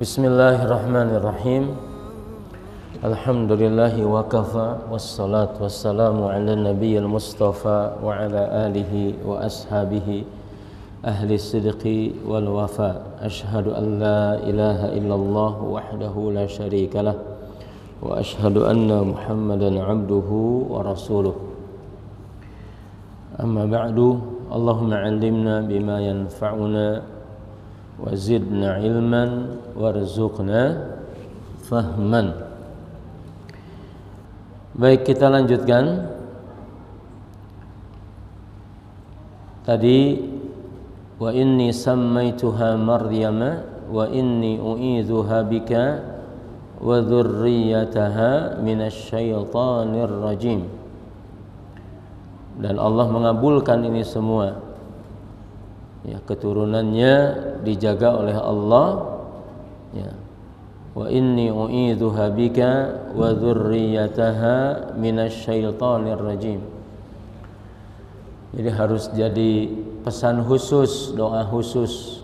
Bismillahirrahmanirrahim. Alhamdulillahi wa kafa, wassalatu wassalamu ala nabiyyil mustafa wa ala alihi wa ashabihi ahli sidqi wal wafa. Ashhadu an la ilaha illallah wahdahu la syarika lah wa ashhadu anna Muhammadan abduhu wa rasuluh. Amma ba'du, Allahumma 'allimna bima yanfa'una wa zidna ilman warzuqna fahman. Baik, kita lanjutkan. Tadi wa inni sammaituha Maryama wa inni u'idzuha bika wa dzurriyyataha minasyaitonir rajim. Dan Allah mengabulkan ini semua. Ya, keturunannya dijaga oleh Allah. Ya. Wa inni u'idzuha bika wa dzurriyyataha minasyaitonir rajim. Jadi harus jadi pesan khusus, doa khusus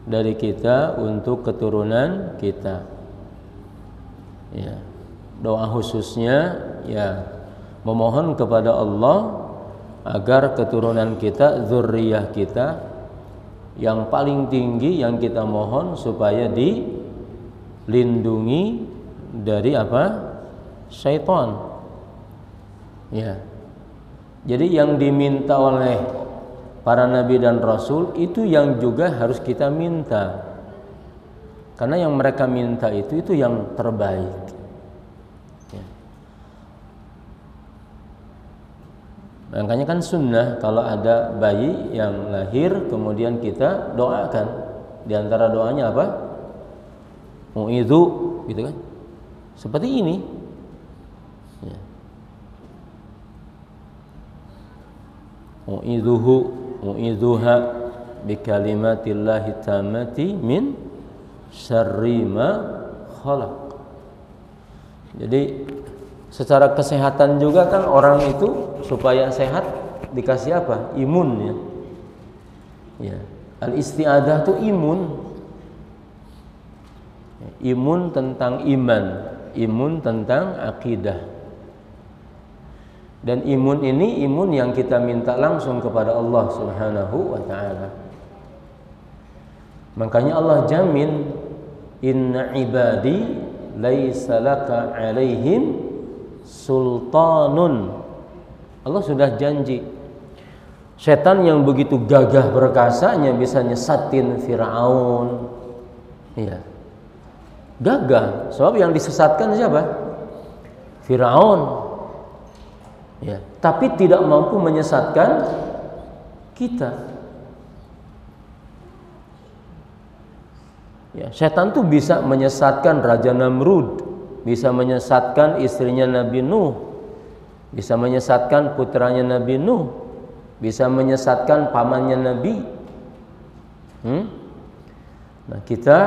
dari kita untuk keturunan kita. Ya. Doa khususnya ya memohon kepada Allah agar keturunan kita, dzurriyyah kita yang paling tinggi yang kita mohon supaya dilindungi dari apa? Syaitan. Ya. Jadi yang diminta oleh para nabi dan rasul itu yang juga harus kita minta. Karena yang mereka minta itu yang terbaik. Ya. Makanya kan sunnah kalau ada bayi yang lahir kemudian kita doakan. Di antara doanya apa? Mu'idzu, gitu kan? Seperti ini. Ya. Mu'idzuha bikalimatillahi tammati min syarri ma khalaq. Jadi secara kesehatan juga kan orang itu supaya sehat dikasih apa? Imun ya. Ya. Al-isti'adzah itu imun. Imun tentang iman, imun tentang akidah. Dan imun ini imun yang kita minta langsung kepada Allah Subhanahu wa taala. Makanya Allah jamin, inna ibadi laisa laka 'alaihim sultanun. Allah sudah janji setan yang begitu gagah perkasanya bisa nyesatin Firaun. Iya. Gagah, sebab yang disesatkan siapa? Firaun. Ya, tapi tidak mampu menyesatkan kita. Ya, setan tuh bisa menyesatkan Raja Namrud, bisa menyesatkan istrinya Nabi Nuh, bisa menyesatkan putranya Nabi Nuh, bisa menyesatkan pamannya Nabi. Nah, kita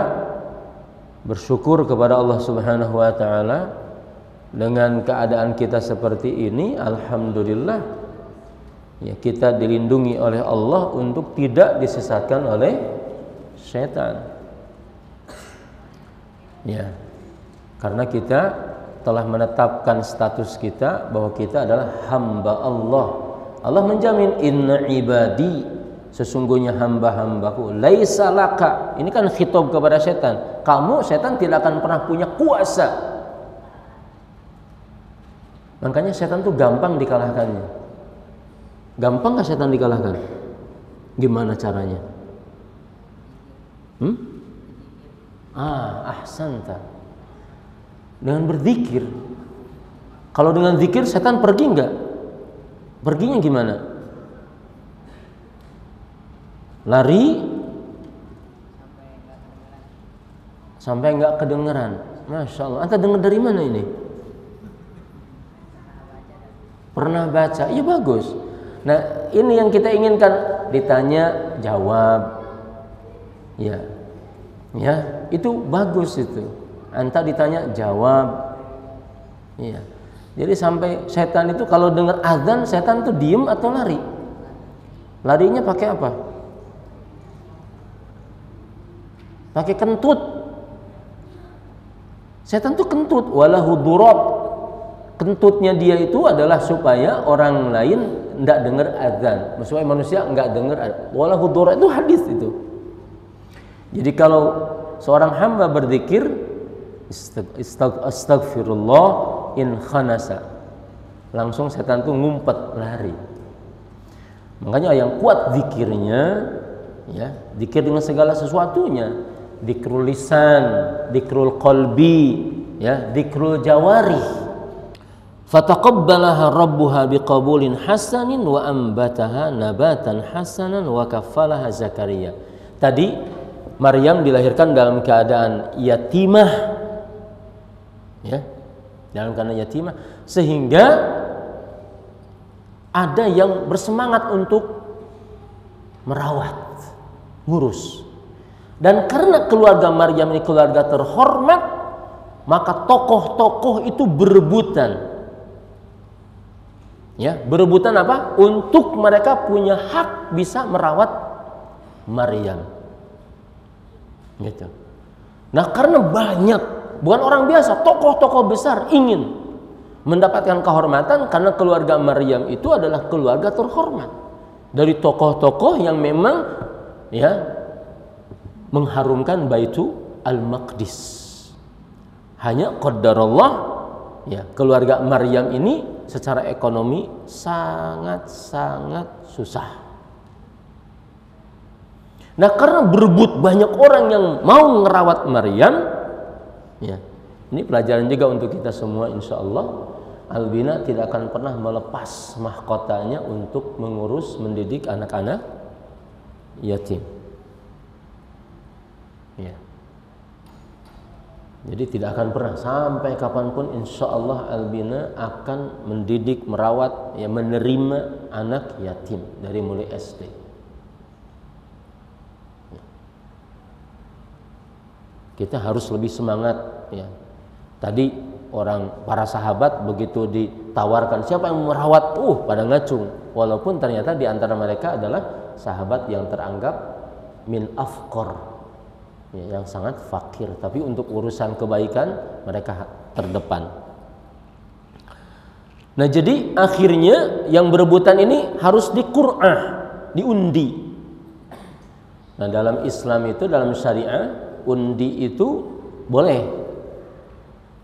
bersyukur kepada Allah Subhanahu wa taala dengan keadaan kita seperti ini. Alhamdulillah ya, kita dilindungi oleh Allah untuk tidak disesatkan oleh setan. Ya. Karena kita telah menetapkan status kita bahwa kita adalah hamba Allah. Allah menjamin inna ibadi, sesungguhnya hamba-hambaku, laisa laka. Ini kan khitab kepada setan. Kamu setan tidak akan pernah punya kuasa. Makanya setan tuh gampang dikalahkannya. Gampang gak setan dikalahkan? Gimana caranya? Ahsanta. Dengan berzikir. Kalau dengan zikir setan pergi enggak? Perginya gimana? Lari sampai enggak kedengeran. Masya Allah. Anda dengar dari mana ini? Pernah baca? Iya, bagus. Nah, ini yang kita inginkan. Ditanya jawab. Ya. Ya, itu bagus itu. Anta ditanya jawab. Iya. Jadi sampai setan itu kalau dengar azan, setan itu diem atau lari? Larinya pakai apa? Pakai kentut. Setan itu kentut, walahu durab. Kentutnya dia itu adalah supaya orang lain tidak dengar azan, supaya manusia enggak dengar. Walahu durab itu hadis itu. Jadi kalau seorang hamba berzikir astagfirullah in khanasa, langsung setan itu ngumpet lari. Makanya yang kuat zikirnya, ya, zikir dengan segala sesuatunya, zikrul lisan, zikrul qalbi, ya, zikrul jawari. Fataqabbalaha rabbuha biqabulin hasanin wa ambataha nabatan hasanan wa kaffalaha Zakaria. Tadi Maryam dilahirkan dalam keadaan yatimah, ya, dalam keadaan yatimah, sehingga ada yang bersemangat untuk merawat, ngurus. Dan karena keluarga Maryam ini keluarga terhormat, maka tokoh-tokoh itu berebutan. Ya, berebutan apa? Untuk mereka punya hak bisa merawat Maryam. Gitu. Nah, karena banyak, bukan orang biasa, tokoh-tokoh besar ingin mendapatkan kehormatan karena keluarga Maryam itu adalah keluarga terhormat. Dari tokoh-tokoh yang memang, ya, mengharumkan Baitul Al-Maqdis. Hanya qaddarallah, ya, keluarga Maryam ini secara ekonomi sangat-sangat susah. Nah, karena berebut banyak orang yang mau ngerawat Maryam, ya, ini pelajaran juga untuk kita semua, insya Allah. Albina tidak akan pernah melepas mahkotanya untuk mengurus, mendidik anak-anak yatim. Ya. Jadi tidak akan pernah, sampai kapanpun insya Allah Albina akan mendidik, merawat, ya, menerima anak yatim dari mulai SD. Ya. Kita harus lebih semangat, ya. Tadi para sahabat begitu ditawarkan siapa yang merawat, pada ngacung, walaupun ternyata di antara mereka adalah sahabat yang teranggap min afqor, ya, yang sangat fakir, tapi untuk urusan kebaikan mereka terdepan. Nah, jadi akhirnya yang berebutan ini harus diqur'ah, diundi. Nah, dalam Islam itu, dalam syariah, undi itu boleh.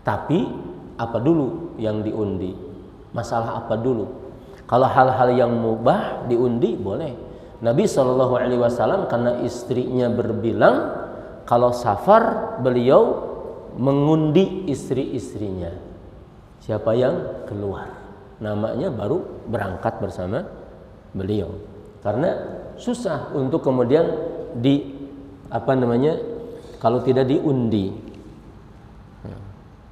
Tapi apa dulu yang diundi? Masalah apa dulu? Kalau hal-hal yang mubah diundi boleh. Nabi SAW karena istrinya berbilang, kalau safar beliau mengundi istri-istrinya. Siapa yang keluar, namanya baru berangkat bersama beliau. Karena susah untuk kemudian kalau tidak diundi.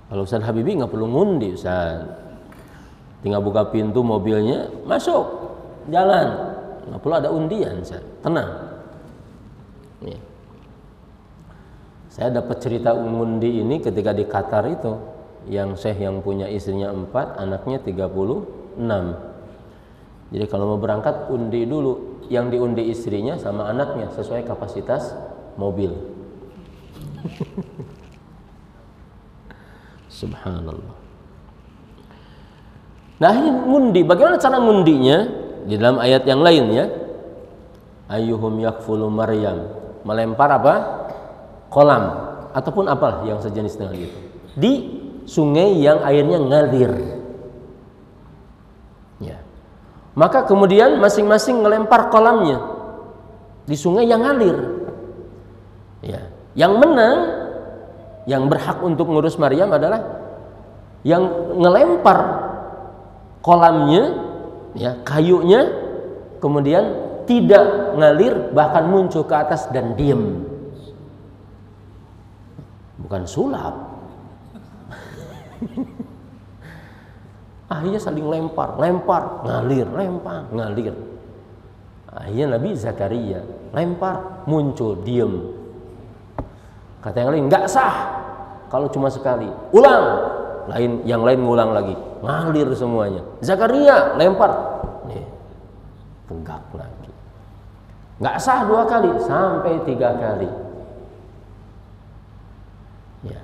Kalau Ustaz Habibie nggak perlu ngundi, Ustaz. Tinggal buka pintu mobilnya, masuk, jalan. Nggak perlu ada undian, Ustaz. Tenang. Nih. Saya dapat cerita ngundi ini ketika di Qatar itu, yang syekh yang punya istrinya 4, anaknya 36. Jadi kalau mau berangkat undi dulu, yang diundi istrinya sama anaknya sesuai kapasitas mobil. Subhanallah. Nah, ini ngundi. Bagaimana cara ngundinya? Di dalam ayat yang lain, ya. Ayyuhum yakfulu Maryam. Melempar apa? Kolam ataupun apa yang sejenis dengan itu. Di sungai yang airnya ngalir. Ya. Maka kemudian masing-masing ngelempar kolamnya di sungai yang ngalir. Ya. Yang menang, yang berhak untuk ngurus Maryam adalah yang ngelempar kolamnya, ya, kayunya, kemudian tidak ngalir, bahkan muncul ke atas dan diem. Bukan sulap. Akhirnya saling lempar, ngalir, lempar, ngalir. Akhirnya Nabi Zakaria lempar, muncul, diem. Kata yang lain, nggak sah kalau cuma sekali. Ulang, yang lain ngulang lagi, ngalir semuanya. Zakaria lempar, nih, tegak lagi. Nggak sah 2 kali, sampai 3 kali. Ya.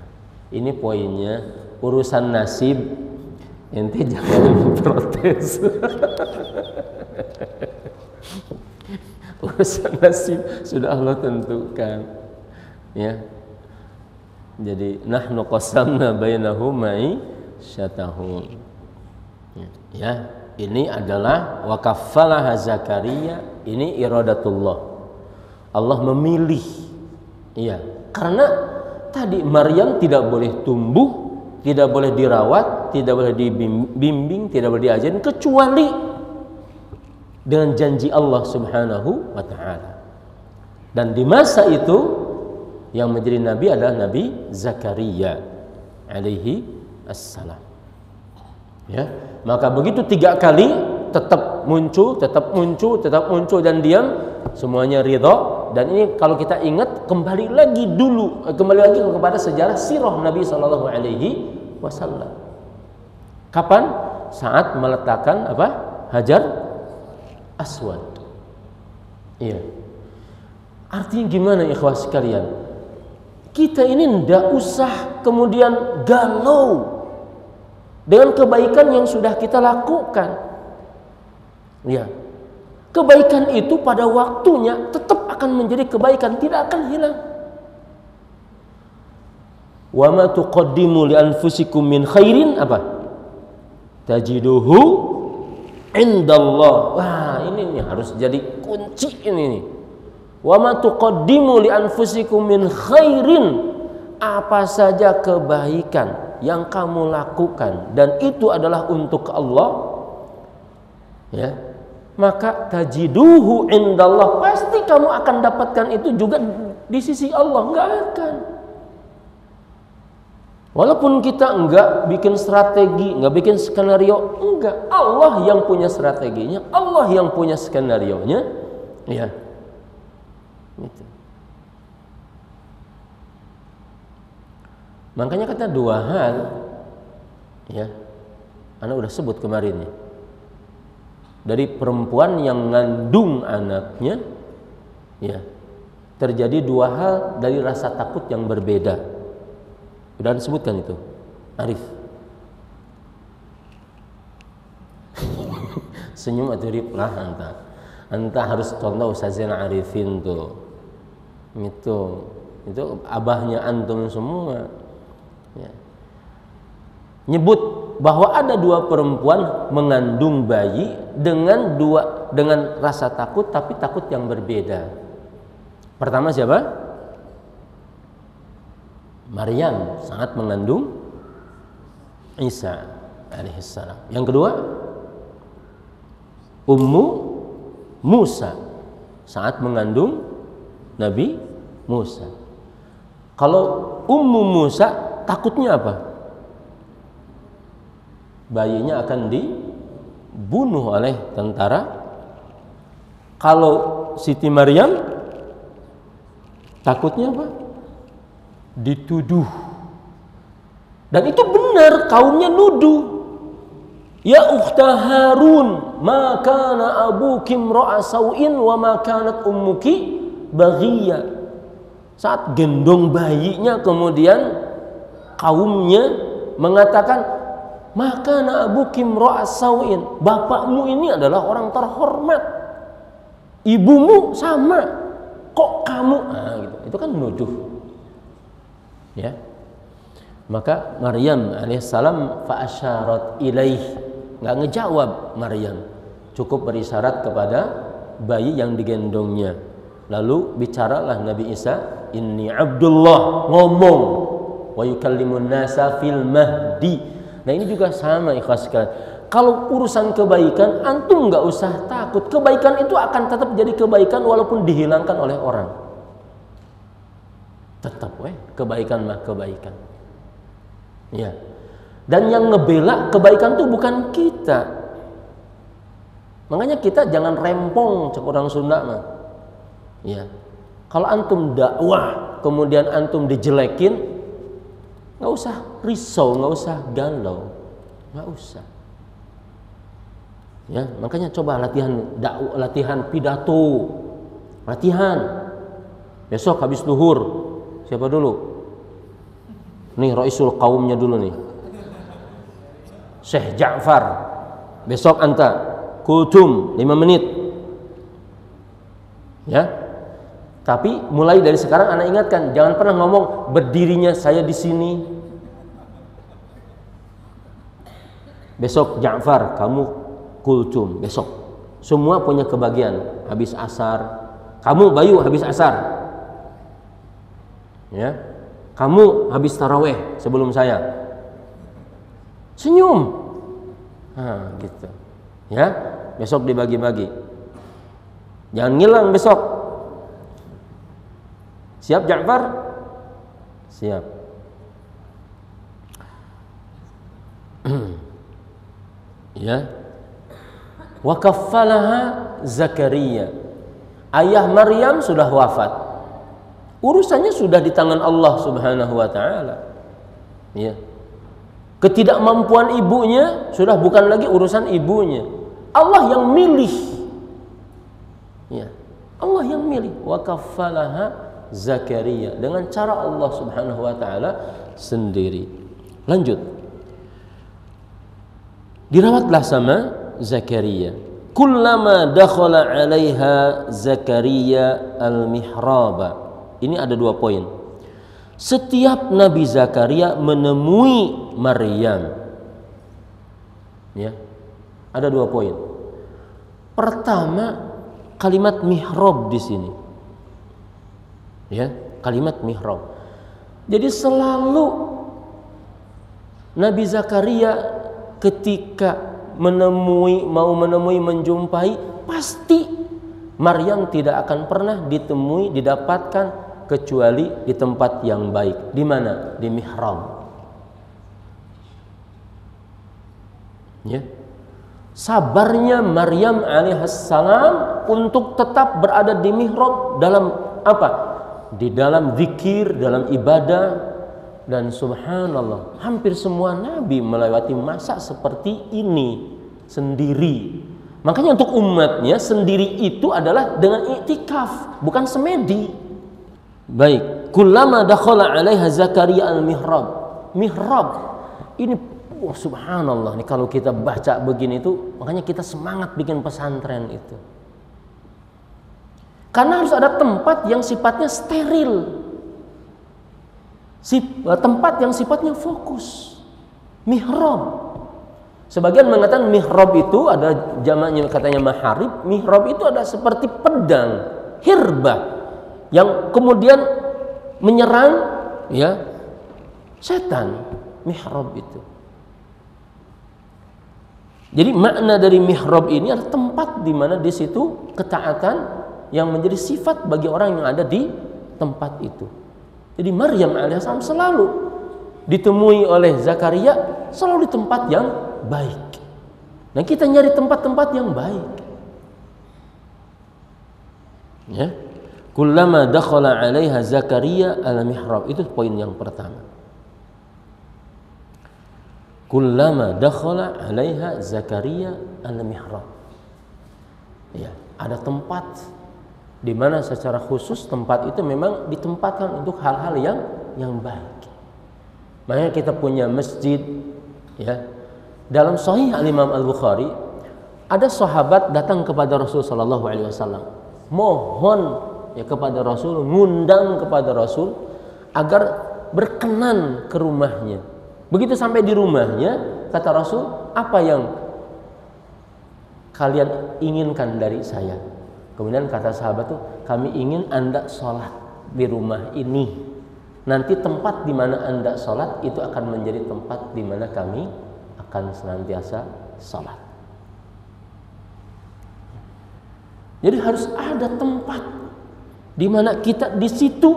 Ini poinnya, urusan nasib ente jangan protes. Urusan nasib sudah Allah tentukan. Ya. Jadi nahnu qasamna bainahum ma'isyatahum. Ya, ini adalah wa kaffalaha Zakaria, ini iradatullah. Allah memilih. Iya, karena tadi Maryam tidak boleh tumbuh, tidak boleh dirawat, tidak boleh dibimbing, tidak boleh diajarin kecuali dengan janji Allah Subhanahu wa taala. Dan di masa itu yang menjadi nabi adalah Nabi Zakaria alaihi assalam. Ya, maka begitu 3 kali tetap muncul dan diam, semuanya ridha. Dan ini kalau kita ingat kembali lagi kepada sejarah sirah Nabi sallallahu alaihi wasallam. Kapan? Saat meletakkan apa? Hajar Aswad. Iya. Artinya gimana ikhwas sekalian? Kita ini ndak usah kemudian galau dengan kebaikan yang sudah kita lakukan. Ya. Kebaikan itu pada waktunya tetap akan menjadi kebaikan, tidak akan hilang. Wa ma tuqaddimu li anfusikum min khairin apa? Tajiduhu indallah. Wah, ini harus jadi kunci ini nih. Wa ma tuqaddimu li anfusikum min khairin, apa saja kebaikan yang kamu lakukan dan itu adalah untuk Allah, ya, maka tajiduhu indallah, pasti kamu akan dapatkan itu juga di sisi Allah. Enggak akan, walaupun kita enggak bikin strategi, enggak bikin skenario, enggak, Allah yang punya strateginya, Allah yang punya skenarionya, ya. Gitu. Makanya kata 2 hal, ya, Anda udah sebut kemarin ya. Dari perempuan yang ngandung anaknya, ya, terjadi 2 hal dari rasa takut yang berbeda. Udah disebutkan itu, Arif. Senyum atau riplah anta harus contoh Ustazina Arifin tuh. Itu abahnya antum semua. Ya. Nyebut bahwa ada 2 perempuan mengandung bayi dengan rasa takut, tapi takut yang berbeda. Pertama siapa? Maryam saat mengandung Isa alaihissalam. Yang kedua Ummu Musa saat mengandung Nabi Musa. Kalau Ummu Musa takutnya apa? Bayinya akan dibunuh oleh tentara. Kalau Siti Maryam takutnya apa? Dituduh. Dan itu benar, kaumnya nuduh. Ya ukhta Harun, ma kana abuki imra'a sau'in wa ma kanat ummuki baghiyya. Saat gendong bayinya kemudian kaumnya mengatakan, maka na abuki imra'a sau'in, bapakmu ini adalah orang terhormat, ibumu sama, kok kamu, gitu. Itu kan nuduh, ya. Maka Maryam alaihissalam fa asyarat ilaih, nggak ngejawab Maryam, cukup berisyarat kepada bayi yang digendongnya. Lalu bicaralah Nabi Isa, inni Abdullah, ngomong, wa yukallimun nasa fil mahdi. Nah ini juga sama ikhlas sekalian. Kalau urusan kebaikan, antum nggak usah takut. Kebaikan itu akan tetap jadi kebaikan walaupun dihilangkan oleh orang. Tetap, kebaikan mah kebaikan. Ya. Dan yang ngebela kebaikan itu bukan kita. Makanya kita jangan rempong, cek orang Sunda mah. Ya. Kalau antum dakwah, kemudian antum dijelekin, nggak usah risau, nggak usah galau, nggak usah. Ya, makanya coba latihan dakwah, latihan pidato, latihan. Besok habis duhur, siapa dulu? Nih Raisul kaumnya dulu nih. Syekh Ja'far. Besok anta kultum 5 menit. Ya. Tapi mulai dari sekarang anak ingatkan, jangan pernah ngomong berdirinya saya di sini. Besok Ja'far kamu kultum besok. Semua punya kebagian. Habis asar, kamu Bayu habis asar. Ya. Kamu habis taraweh sebelum saya. Senyum. Nah, gitu. Ya, besok dibagi-bagi. Jangan ngilang besok. Siap Ja'far? Siap. Ya. Wa kaffalaha Zakaria. Ayah Maryam sudah wafat. Urusannya sudah di tangan Allah Subhanahu wa taala. Ya. Ketidakmampuan ibunya sudah bukan lagi urusan ibunya. Allah yang milih. Ya. Allah yang milih. Wa kaffalaha Zakaria dengan cara Allah Subhanahu wa taala sendiri. Lanjut. Dirawatlah sama Zakaria. Kullama dakhala 'alaiha Zakaria al-mihraba. Ini ada 2 poin. Setiap Nabi Zakaria menemui Maryam. Ya. Ada 2 poin. Pertama, kalimat mihrab di sini. Ya, kalimat mihrab. Jadi selalu Nabi Zakaria ketika mau menemui, menjumpai, pasti Maryam tidak akan pernah ditemui, didapatkan kecuali di tempat yang baik. Di mana? Di mihrab. Ya. Sabarnya Maryam alaihissalam untuk tetap berada di mihrab dalam apa? Di dalam zikir, dalam ibadah. Dan subhanallah, hampir semua nabi melewati masa seperti ini sendiri. Makanya untuk umatnya sendiri itu adalah dengan iktikaf, bukan semedi. Baik, kullama dakhala 'alaiha Zakaria al-mihrab. Mihrab ini subhanallah nih, kalau kita baca begini itu makanya kita semangat bikin pesantren itu. Karena harus ada tempat yang sifatnya steril. Tempat yang sifatnya fokus. Mihrab. Sebagian mengatakan mihrab itu ada jamaknya, katanya maharib. Mihrab itu ada seperti pedang, hirbah, yang kemudian menyerang ya setan. Mihrab itu. Jadi makna dari mihrab ini adalah tempat di mana di situ ketaatan yang menjadi sifat bagi orang yang ada di tempat itu. Jadi Maryam alaihissalam selalu ditemui oleh Zakaria selalu di tempat yang baik. Nah, kita nyari tempat-tempat yang baik. Ya. Kullama dakhala 'alaiha Zakaria al-mihrab. Itu poin yang pertama. Kullama dakhala 'alaiha Zakaria al-mihrab. Ya, ada tempat di mana secara khusus tempat itu memang ditempatkan untuk hal-hal yang baik. Makanya kita punya masjid ya. Dalam Sahih Al-Imam Al-Bukhari ada sahabat datang kepada Rasul sallallahu alaihi wasallam, mohon ya kepada Rasul, ngundang kepada Rasul agar berkenan ke rumahnya. Begitu sampai di rumahnya, kata Rasul, "Apa yang kalian inginkan dari saya?" Kemudian kata sahabat tuh, kami ingin Anda sholat di rumah ini. Nanti tempat di mana Anda sholat itu akan menjadi tempat di mana kami akan senantiasa sholat. Jadi harus ada tempat di mana kita di situ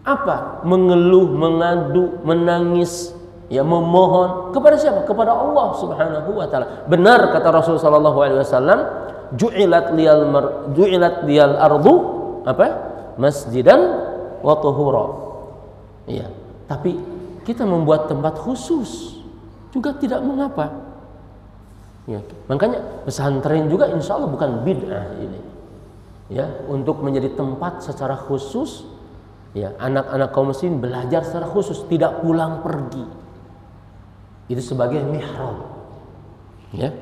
apa? Mengeluh, mengadu, menangis, ya memohon kepada siapa? Kepada Allah Subhanahu wa taala. Benar kata Rasul sallallahu alaihi wasallam, ju'ilat liyal ardu apa? Masjidan wa tuhura. Iya, tapi kita membuat tempat khusus juga tidak mengapa. Ya, makanya pesantren juga insya Allah bukan bid'ah ini. Ya, untuk menjadi tempat secara khusus Ya, anak-anak kaum muslimin belajar secara khusus, tidak pulang pergi. Itu sebagai mihrab. Ya.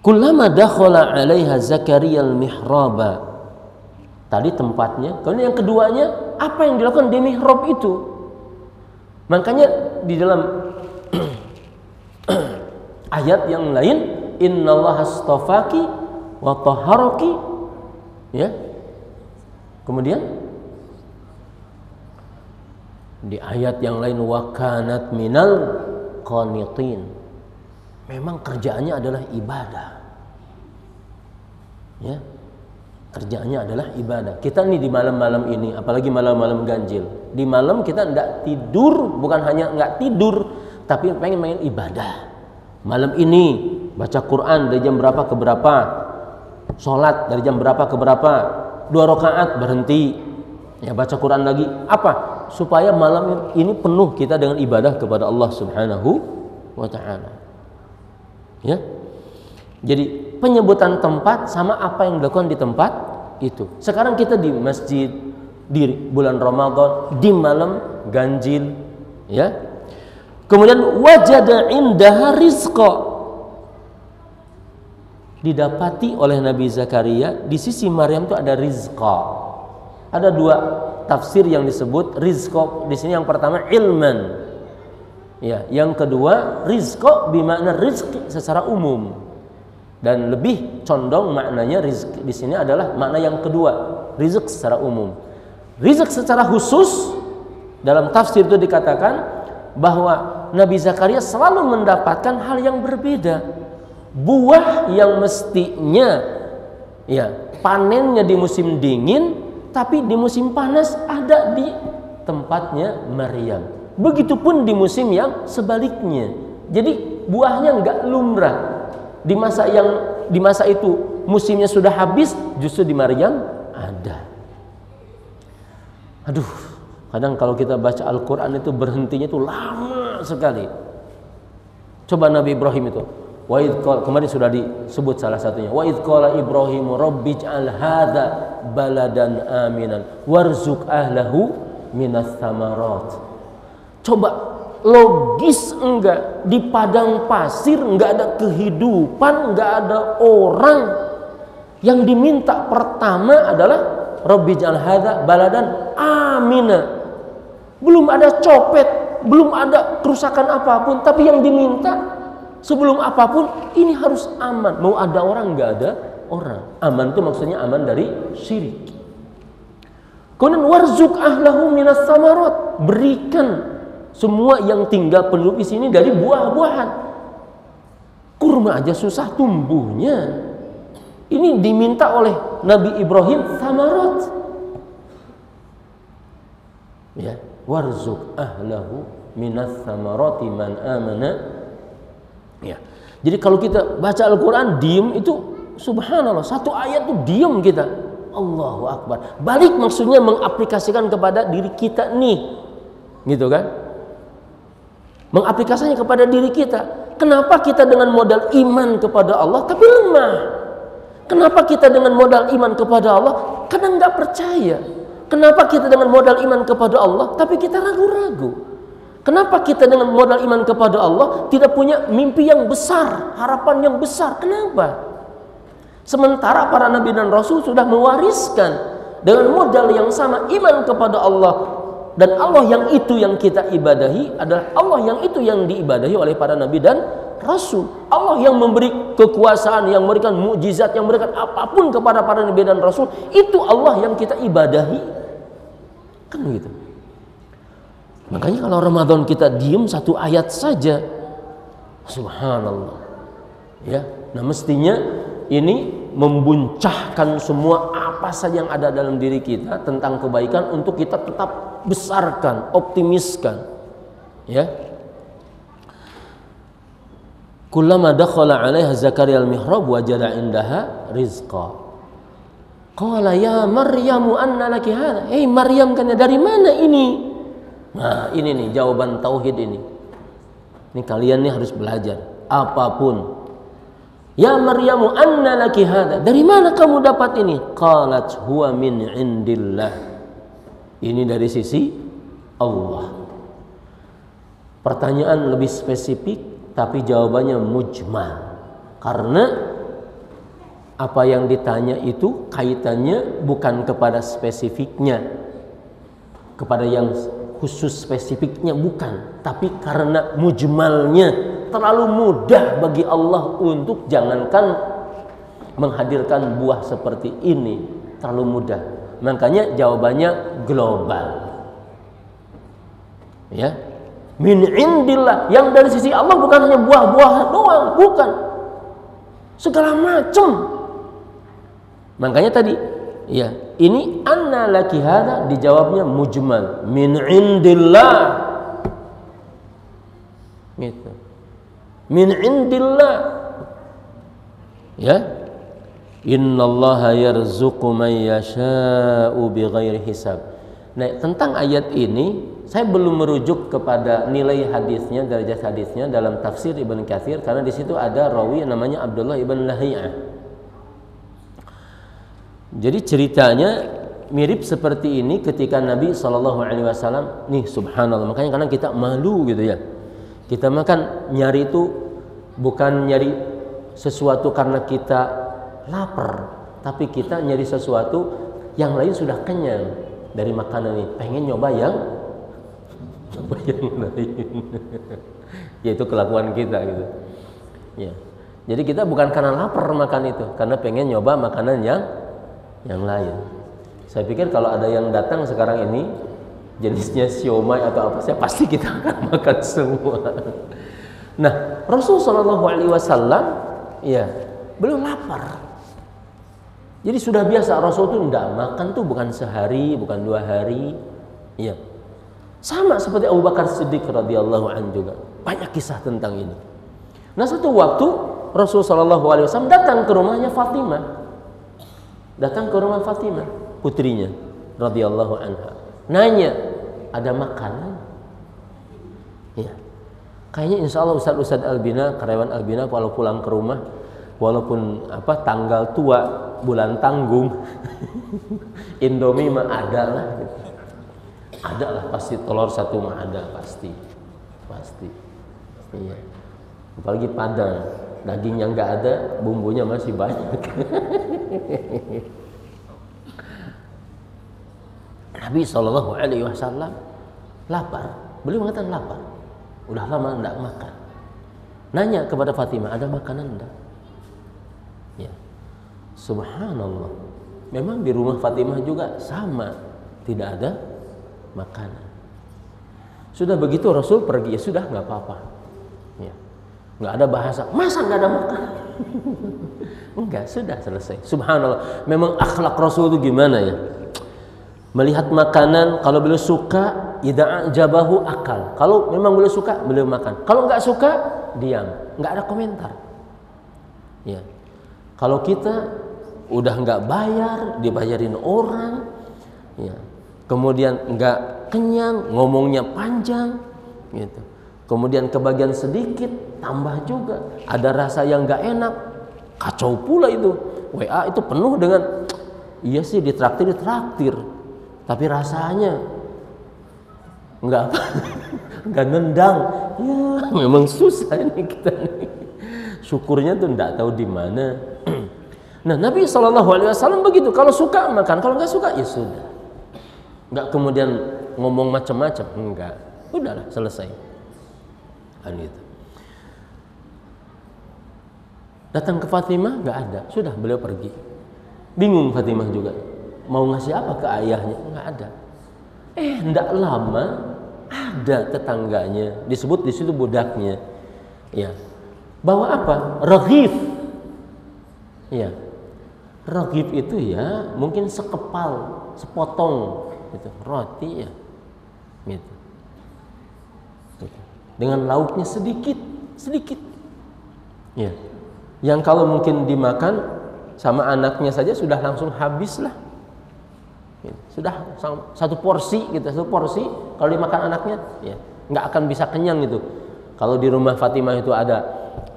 Kullama dakhala 'alaiha Zakaria al-mihraba. Tadi tempatnya. Kemudian yang keduanya, apa yang dilakukan di mihrab itu? Makanya di dalam ayat yang lain, innallaha astafaki wa tahharaki. Ya. Kemudian di ayat yang lain, wa kanat minal qanitin. Memang kerjaannya adalah ibadah. Ya. Kerjaannya adalah ibadah. Kita nih di malam-malam ini, apalagi malam-malam ganjil. Di malam kita enggak tidur, bukan hanya enggak tidur, tapi pengen main ibadah. Malam ini baca Quran dari jam berapa ke berapa, sholat dari jam berapa ke berapa, 2 rakaat berhenti, ya baca Quran lagi. Apa? Supaya malam ini penuh kita dengan ibadah kepada Allah Subhanahu wa ta'ala. Ya. Jadi penyebutan tempat sama apa yang dilakukan di tempat itu. Sekarang kita di masjid di bulan Ramadan, di malam ganjil, ya. Kemudian wajada indaha rizqa. Didapati oleh Nabi Zakaria di sisi Maryam itu ada rizqa. Ada 2 tafsir yang disebut rizqa di sini. Yang pertama ilman. Ya, yang kedua rizqa bermakna rizki secara umum. Dan lebih condong maknanya rizki di sini adalah makna yang kedua, rizq secara umum. Rizq secara khusus dalam tafsir itu dikatakan bahwa Nabi Zakaria selalu mendapatkan hal yang berbeda. Buah yang mestinya ya panennya di musim dingin, tapi di musim panas ada di tempatnya Maryam. Begitupun di musim yang sebaliknya. Jadi buahnya enggak lumrah. Di masa itu musimnya sudah habis, justru di Maryam ada. Aduh, kadang kalau kita baca Al-Quran itu berhentinya itu lama sekali. Coba Nabi Ibrahim itu. Kemarin sudah disebut salah satunya. Wa idh qala Ibrahim rabbij'al hadza baladan aminan warzuq ahlahu minas tsamarat. Coba logis enggak, di padang pasir enggak ada kehidupan, enggak ada orang, yang diminta pertama adalah rabbij'al hadza baladan amina. Belum ada copet, belum ada kerusakan apapun, tapi yang diminta sebelum apapun ini harus aman. Mau ada orang enggak ada orang. Aman itu maksudnya aman dari syirik. Kemudian warzuq ahlahu minas tsamarat, berikan semua yang tinggal penduduk di sini dari buah-buahan. Kurma aja susah tumbuhnya. Ini diminta oleh Nabi Ibrahim tsamarat. Ya, warzuq ahlahu minas tsamarati man amana. Ya. Jadi kalau kita baca Al-Qur'an diem itu subhanallah, satu ayat itu diem kita. Allahu Akbar. Balik maksudnya mengaplikasikan kepada diri kita nih. Gitu kan? Mengaplikasikannya kepada diri kita. Kenapa kita dengan modal iman kepada Allah tapi lemah? Kenapa kita dengan modal iman kepada Allah kadang nggak percaya? Kenapa kita dengan modal iman kepada Allah tapi kita ragu-ragu? Kenapa kita dengan modal iman kepada Allah tidak punya mimpi yang besar, harapan yang besar? Kenapa? Sementara para nabi dan rasul sudah mewariskan dengan modal yang sama iman kepada Allah. Dan Allah yang itu yang kita ibadahi adalah Allah yang itu yang diibadahi oleh para nabi dan rasul. Allah yang memberi kekuasaan, yang memberikan mukjizat, yang memberikan apapun kepada para nabi dan rasul, itu Allah yang kita ibadahi. Kan begitu. Makanya kalau Ramadan kita diem satu ayat saja, subhanallah. Ya, nah mestinya ini membuncahkan semua apa saja yang ada dalam diri kita tentang kebaikan untuk kita tetap besarkan, optimiskan. Ya. Kullama dakhala 'alaiha Zakaria al-mihrab wajada indaha rizqa. Qala ya Maryamu anna laki hadha? Hei Maryam, kan dari mana ini? Nah, ini nih jawaban tauhid ini. Ini kalian nih harus belajar apapun. Ya Maryamu anna laki hadha? Dari mana kamu dapat ini? Qalat huwa min indillah. Ini dari sisi Allah. Pertanyaan lebih spesifik, tapi jawabannya mujmal. Karena apa yang ditanya itu kaitannya bukan kepada spesifiknya, kepada yang khusus spesifiknya bukan, tapi karena mujmalnya terlalu mudah bagi Allah untuk jangankan menghadirkan buah seperti ini, terlalu mudah. Makanya jawabannya global. Ya. Min indillah, yang dari sisi Allah bukan hanya buah-buahan doang, bukan. Segala macam. Makanya tadi, ya, ini anna laki hada dijawabnya mujmal, min indillah. Gitu. Min indillah. Ya. Innallaha yarzuqu man yasha'u bighairi hisab. Nah, tentang ayat ini saya belum merujuk kepada nilai hadisnya, derajat hadisnya dalam tafsir Ibn Katsir, karena di situ ada rawi namanya Abdullah ibn Lahiyah. Jadi ceritanya mirip seperti ini ketika Nabi SAW, nih subhanallah, makanya kadang kita malu gitu ya. Kita makan nyari itu bukan nyari sesuatu karena kita lapar, tapi kita nyari sesuatu yang lain sudah kenyang dari makanan ini, pengen nyoba yang lain. Yaitu kelakuan kita gitu. Ya. Jadi kita bukan karena lapar makan itu, karena pengen nyoba makanan yang lain. Saya pikir kalau ada yang datang sekarang ini jenisnya siomay atau apa, saya pasti kita akan makan semua. Nah, Rasulullah SAW ya belum lapar. Jadi sudah biasa, Rasul itu tidak makan tuh bukan sehari, bukan 2 hari. Ya. Sama seperti Abu Bakar Siddiq radhiyallahu anhu juga. Banyak kisah tentang ini. Nah, satu waktu Rasulullah SAW datang ke rumahnya Fatimah. Datang ke rumah Fatimah, putrinya radhiyallahu anha. Nanya, ada makanan? Ya. Kayaknya insya Allah Ustadz Albina, karyawan Albina kalau pulang ke rumah, walaupun tanggal tua, bulan tanggung, Indomie mah ada lah gitu. Ada lah pasti, telur satu mah ada pasti. Iya. Apalagi Padang, dagingnya nggak ada, bumbunya masih banyak. Nabi SAW lapar. Beliau mengatakan lapar. Udah lama enggak makan. Nanya kepada Fatimah, ada makanan enggak? Ya. Subhanallah. Memang di rumah Fatimah juga sama, tidak ada makanan. Sudah begitu Rasul pergi, ya sudah nggak apa-apa. Ya. Nggak ada bahasa, masa nggak ada makanan? Enggak, sudah selesai. Subhanallah. Memang akhlak Rasul itu gimana ya? Melihat makanan, kalau beliau suka, idza ajabahu akal. Kalau memang beliau suka, beliau makan. Kalau nggak suka, diam, nggak ada komentar. Ya. Kalau kita udah nggak bayar, dibayarin orang, ya. Kemudian nggak kenyang, ngomongnya panjang, gitu. Kemudian kebagian sedikit, tambah juga. Ada rasa yang nggak enak, kacau pula itu. WA itu penuh dengan, iya sih ditraktir, tapi rasanya nggak nggak nendang. Ya, memang susah ini kita nih. Syukurnya tuh nggak tahu di mana. Nah, Nabi SAW begitu. Kalau suka makan, kalau nggak suka ya sudah. Nggak kemudian ngomong macam-macam, enggak. Udahlah, selesai. Kan gitu. Datang ke Fatimah nggak ada, sudah beliau pergi. Bingung Fatimah juga. Mau ngasih apa ke ayahnya? Nggak ada. Nggak lama ada tetangganya, disebut di situ budaknya. Ya. Bawa apa? Raghif. Ya. Raghif itu ya mungkin sekepal, sepotong gitu, roti ya. Gitu. Dengan lauknya sedikit. Ya. Yang kalau mungkin dimakan sama anaknya saja sudah langsung habis lah. Sudah satu porsi gitu, kalau dimakan anaknya ya nggak akan bisa kenyang gitu. Kalau di rumah Fatimah itu ada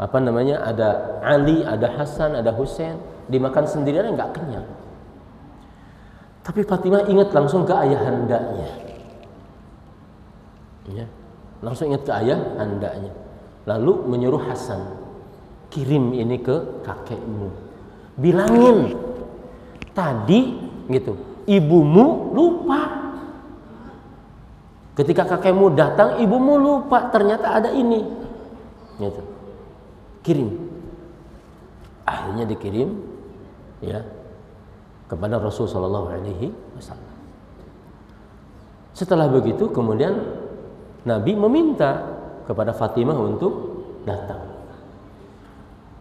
ada Ali, ada Hasan, ada Husain, dimakan sendirian nggak kenyang. Tapi Fatimah ingat langsung ke ayahandanya. Ya, langsung ingat ke ayahandanya. Lalu menyuruh Hasan, kirim ini ke kakekmu. Bilangin tadi gitu, ibumu lupa. Ketika kakekmu datang, ibumu lupa ternyata ada ini. Gitu. Kirim. Akhirnya dikirim ya kepada Rasul sallallahu alaihi wasallam. Setelah begitu kemudian Nabi meminta kepada Fatimah untuk datang.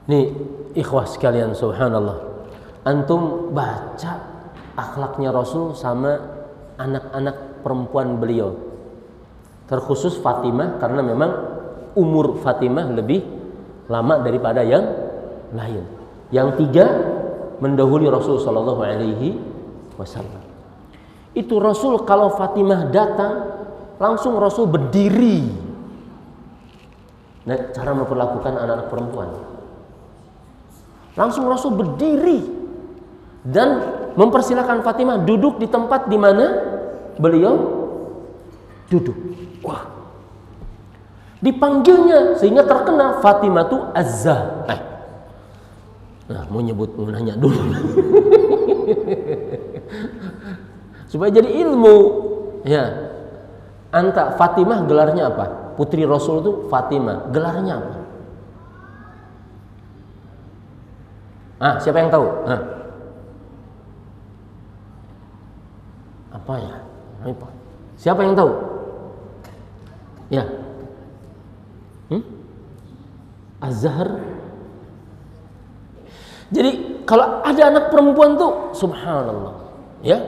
Nih ikhwah sekalian, subhanallah. Antum baca akhlaknya Rasul sama anak-anak perempuan beliau. Terkhusus Fatimah karena memang umur Fatimah lebih lama daripada yang lain. Yang tiga mendahului Rasul sallallahu alaihi wasallam. Itu Rasul kalau Fatimah datang langsung Rasul berdiri. Nah, cara memperlakukan anak-anak perempuan. Langsung Rasul berdiri dan mempersilahkan Fatimah duduk di tempat di mana beliau duduk. Wah. Dipanggilnya sehingga terkenal Fatimah itu Az-Zahra. Nah, mau nanya dulu. Supaya jadi ilmu. Ya. Anta Fatimah gelarnya apa? Putri Rasul itu Fatimah. Gelarnya apa? Siapa yang tahu? Apa ya? Siapa yang tahu? Ya. Az-Zahr. Jadi kalau ada anak perempuan tuh subhanallah, ya.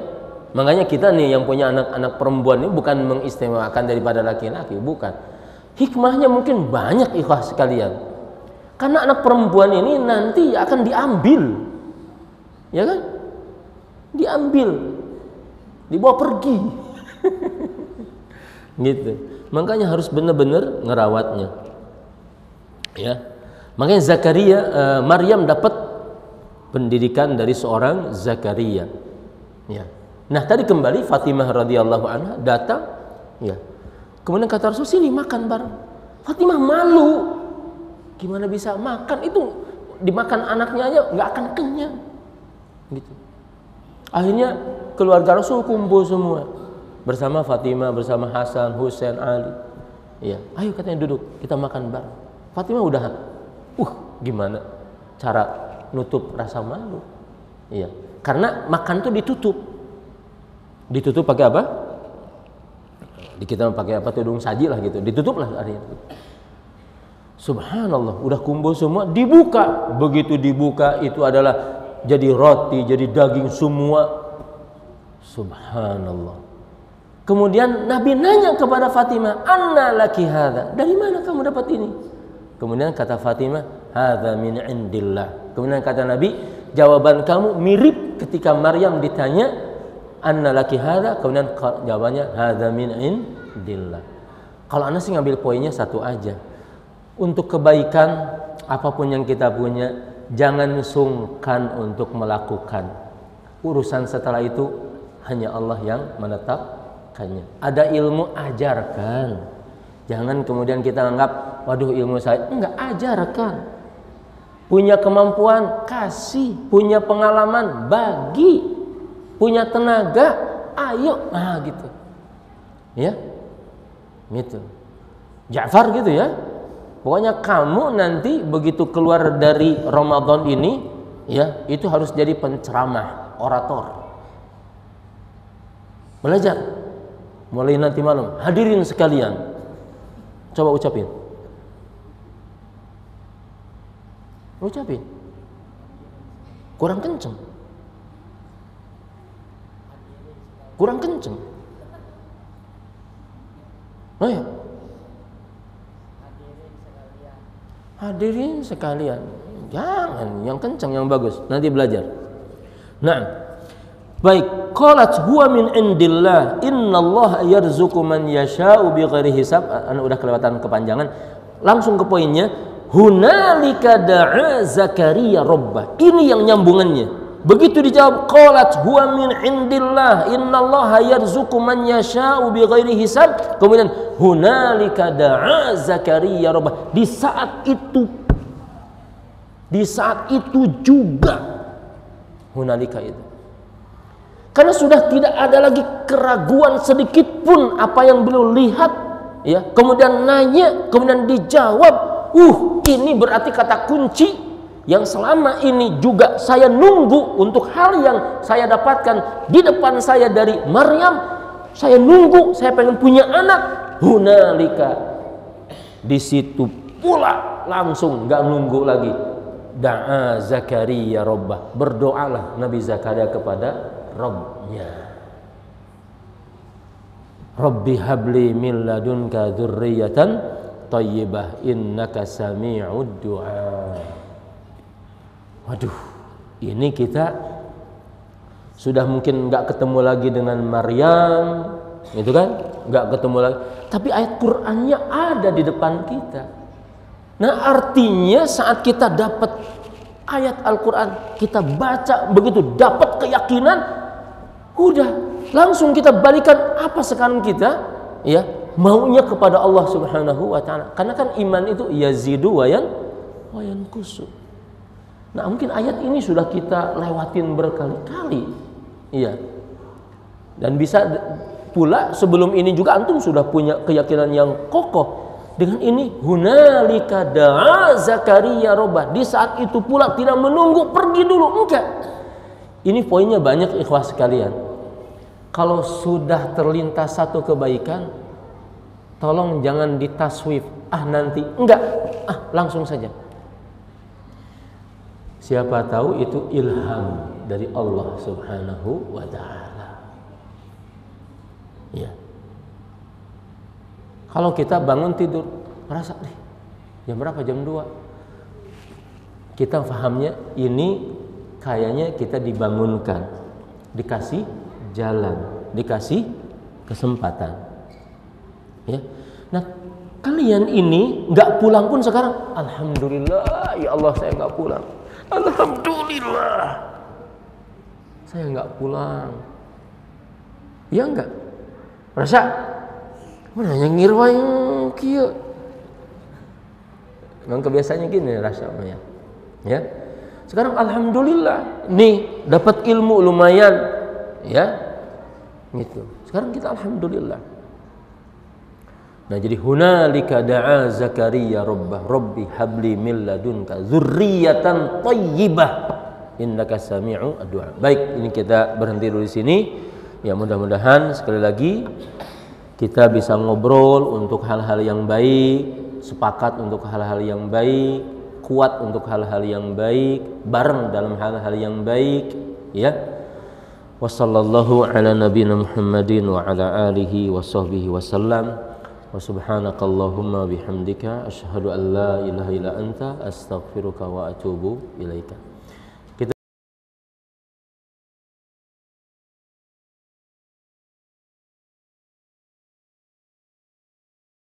Makanya kita nih yang punya anak-anak perempuan ini bukan mengistimewakan daripada laki-laki, bukan. Hikmahnya mungkin banyak ikhwah sekalian. Karena anak perempuan ini nanti akan diambil. Ya kan? Diambil. Dibawa pergi. Gitu. Makanya harus benar-benar ngerawatnya. Ya. Makanya Maryam dapat pendidikan dari seorang Zakaria. Ya. Nah, tadi kembali Fatimah radhiyallahu anha datang, ya. Kemudian kata Rasul, "Sini makan bareng." Fatimah malu. Gimana bisa makan? Itu dimakan anaknya aja nggak akan kenyang. Gitu. Akhirnya keluarga Rasul kumpul semua bersama Fatimah, bersama Hasan, Husain, Ali. Ya, ayo katanya duduk, kita makan bareng. Fatimah udah, gimana cara nutup rasa malu? Iya, karena makan tuh ditutup pakai apa? Di kita pakai apa? Tudung saji lah gitu. Ditutup lah akhirnya. Subhanallah, udah kumpul semua, dibuka. Begitu dibuka itu adalah jadi roti, jadi daging semua. Subhanallah. Kemudian Nabi nanya kepada Fatimah, "Anna laki hadza?" Dari mana kamu dapat ini? Kemudian kata Fatimah, "Hadza min indillah." Kemudian kata Nabi, jawaban kamu mirip ketika Maryam ditanya, "Anna laki hadza?" Kemudian jawabannya, "Hadza min indillah." Kalau Anda sih ngambil poinnya satu aja. Untuk kebaikan apapun yang kita punya, jangan sungkan untuk melakukan. Urusan setelah itu hanya Allah yang menetapkannya. Ada ilmu, ajarkan. Jangan kemudian kita anggap, waduh ilmu saya, enggak, ajarkan. Punya kemampuan, kasih. Punya pengalaman, bagi. Punya tenaga, ayo. Nah gitu. Ya. Gitu. Ja'far gitu ya. Pokoknya kamu nanti begitu keluar dari Ramadan ini, ya, itu harus jadi penceramah, orator. Belajar. Mulai nanti malam, hadirin sekalian. Coba ucapin. Ucapin. Kurang kenceng. Kurang kenceng. Oh ya. Hadirin sekalian, jangan yang kencang, yang bagus. Nanti belajar. Nah, baik. Qalat huwa min indillah, innallaha yarzuqu man yasha'u bighairi hisab. Udah kelewatan kepanjangan. Langsung ke poinnya. Hunalika da'a Zakaria rabbah. Ini yang nyambungannya. Begitu dijawab, qalat huwa min indillah innallaha yarzuqu man yasha'u bighairi hisab. Kemudian hunalika da'a Zakaria rabbah. Di saat itu juga hunalika itu. Karena sudah tidak ada lagi keraguan sedikit pun apa yang beliau lihat, ya. Kemudian nanya, kemudian dijawab. Ini berarti kata kunci yang selama ini juga saya nunggu untuk hal yang saya dapatkan di depan saya dari Maryam. Saya nunggu, saya pengen punya anak. Hunalika, di situ pula langsung, nggak nunggu lagi. Da'a Zakaria rabbah, berdoalah Nabi Zakaria kepada Rabbnya. Rabbi habli min ladunka dzurriyyatan thayyibah innaka sami'ud du'a. Waduh, ini kita sudah mungkin nggak ketemu lagi dengan Maryam, gitu kan? Nggak ketemu lagi. Tapi ayat Qur'annya ada di depan kita. Nah, artinya saat kita dapat ayat Al-Quran, kita baca begitu, dapat keyakinan, udah langsung kita balikan apa sekarang kita, ya, maunya kepada Allah Subhanahu wa Ta'ala. Karena kan iman itu yazidu wa yanqusu. Nah, mungkin ayat ini sudah kita lewatin berkali-kali, iya. Dan bisa pula sebelum ini juga antum sudah punya keyakinan yang kokoh. Dengan ini hunalika da'a Zakaria rabbah. Di saat itu pula tidak menunggu pergi dulu, enggak. Ini poinnya banyak ikhwah sekalian. Kalau sudah terlintas satu kebaikan, tolong jangan ditaswif. Nanti enggak, langsung saja. Siapa tahu itu ilham dari Allah Subhanahu wa Ta'ala. Ya. Kalau kita bangun tidur, merasa jam berapa? Jam 2. Kita fahamnya ini kayaknya kita dibangunkan, dikasih jalan, dikasih kesempatan. Ya. Nah, kalian ini nggak pulang pun sekarang, alhamdulillah, ya Allah saya nggak pulang. Alhamdulillah saya nggak pulang. Ya enggak? Rasa mana yang ngirwa yang kieu. Memang kebiasaannya gini rasanya. Ya. Sekarang alhamdulillah nih dapat ilmu lumayan, ya. Gitu. Sekarang kita alhamdulillah. Nah, jadi hunalika da'a Zakaria rabbah rabbi habli min ladunka dzurriyyatan thayyibah innaka sami'u ad-du'a. Baik, ini kita berhenti dulu di sini. Ya, mudah-mudahan sekali lagi kita bisa ngobrol untuk hal-hal yang baik, sepakat untuk hal-hal yang baik, kuat untuk hal-hal yang baik, bareng dalam hal-hal yang baik, ya. Wassallallahu ala nabiyina Muhammadin wa ala alihi wa sahbihi wasallam. Wa subhanakallahumma bihamdika asyhadu an la ilaha illa anta astaghfiruka wa atubu ilaika.